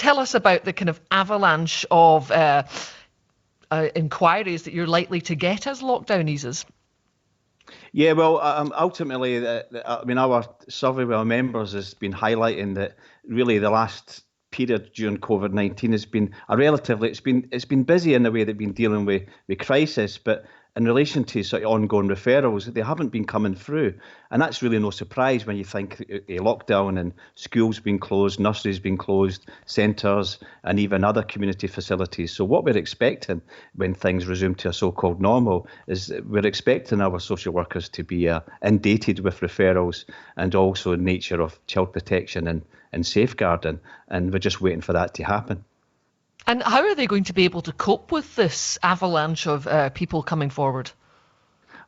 tell us about the kind of avalanche of inquiries that you're likely to get as lockdown eases? Yeah, well, ultimately, our survey with our members has been highlighting that really the last period during COVID-19 has been it's been busy in the way they've been dealing with crisis, but in relation to sort of ongoing referrals, they haven't been coming through, and that's really no surprise when you think a lockdown and schools being closed, nurseries being closed, centres, and even other community facilities. So what we're expecting when things resume to a so-called normal is we're expecting our social workers to be inundated with referrals and also in nature of child protection and safeguarding, and we're just waiting for that to happen. And how are they going to be able to cope with this avalanche of people coming forward?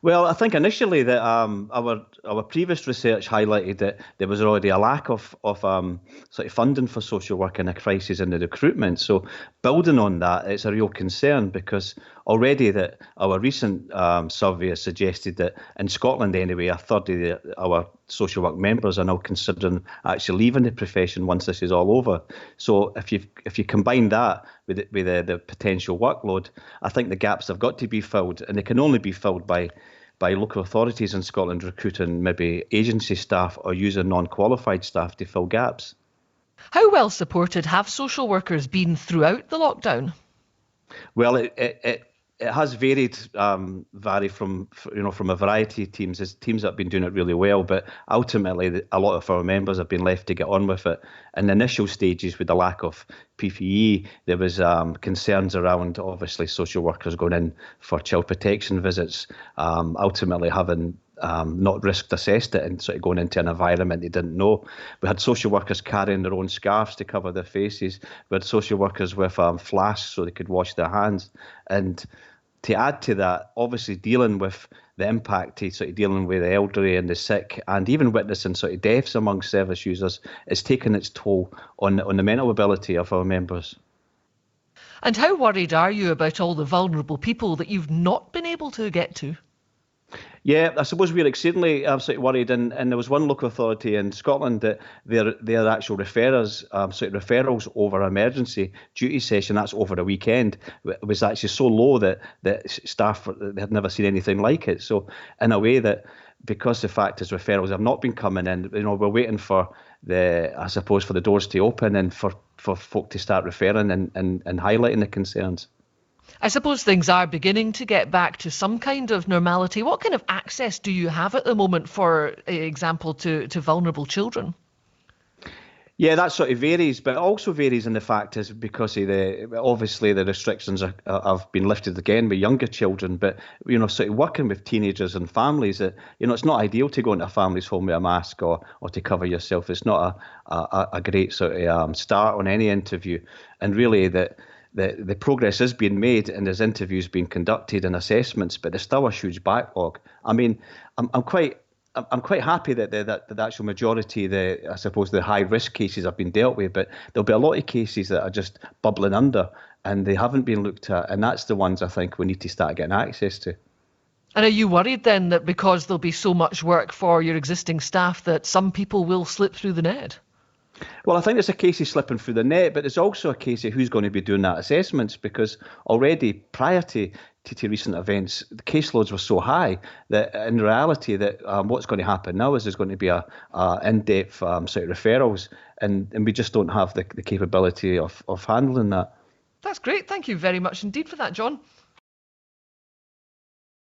Well, I think initially that our previous research highlighted that there was already a lack of sort of funding for social work in a crisis in the recruitment. So building on that, it's a real concern because already that our recent survey has suggested that in Scotland anyway, a third of our social work members are now considering actually leaving the profession once this is all over. So if you combine that with the potential workload, I think the gaps have got to be filled, and they can only be filled by local authorities in Scotland recruiting maybe agency staff or using non-qualified staff to fill gaps. How well supported have social workers been throughout the lockdown? Well, it has varied, vary from a variety of teams. There's teams that have been doing it really well, but ultimately a lot of our members have been left to get on with it. In the initial stages with the lack of PPE, there was concerns around obviously social workers going in for child protection visits, ultimately having not risk assessed it and sort of going into an environment they didn't know. We had social workers carrying their own scarves to cover their faces. We had social workers with flasks so they could wash their hands. And to add to that, obviously dealing with the impact of sort of dealing with the elderly and the sick, and even witnessing sort of deaths among service users, is taking its toll on the mental ability of our members. And how worried are you about all the vulnerable people that you've not been able to get to? Yeah, I suppose we're exceedingly absolutely worried, and there was one local authority in Scotland that their actual referrals over emergency duty session, that's over a weekend, was actually so low that staff they had never seen anything like it. So in a way that because the fact is referrals have not been coming in, we're waiting for the doors to open and for folk to start referring and highlighting the concerns. I suppose things are beginning to get back to some kind of normality. What kind of access do you have at the moment, for example, to vulnerable children? Yeah, that sort of varies, but it also varies in the fact is because of obviously the restrictions have been lifted again with younger children, but sort of working with teenagers and families, it's not ideal to go into a family's home with a mask or to cover yourself. It's not a great sort of start on any interview, and really that. The progress is being made and there's interviews being conducted and assessments, but there's still a huge backlog. I mean, I'm quite happy that the actual majority, the high risk cases have been dealt with, but there'll be a lot of cases that are just bubbling under and they haven't been looked at, and that's the ones I think we need to start getting access to. And are you worried then that because there'll be so much work for your existing staff that some people will slip through the net? Well, I think there's a case of slipping through the net, but there's also a case of who's going to be doing that assessments, because already prior to recent events, the caseloads were so high that in reality that what's going to happen now is there's going to be a in-depth sort of referrals, and we just don't have the capability of handling that. That's great. Thank you very much indeed for that, John.